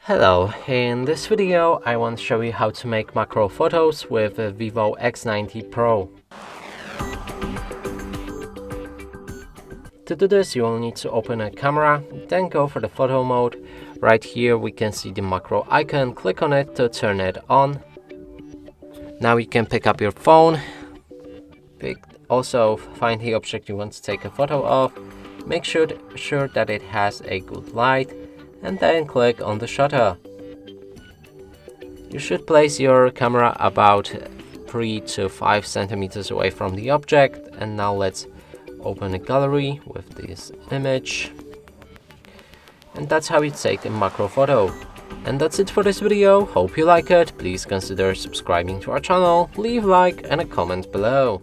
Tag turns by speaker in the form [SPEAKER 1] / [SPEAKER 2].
[SPEAKER 1] Hello, in this video I want to show you how to make macro photos with the Vivo X90 Pro. To do this you will need to open a camera, then go for the photo mode. Right here we can see the macro icon, click on it to turn it on. Now you can pick up your phone, also find the object you want to take a photo of, make sure that it has a good light, and then click on the shutter. You should place your camera about 3 to 5 centimeters away from the object, and now let's open a gallery with this image. And that's how you take a macro photo. And that's it for this video. Hope you like it. Please consider subscribing to our channel, leave a like and a comment below.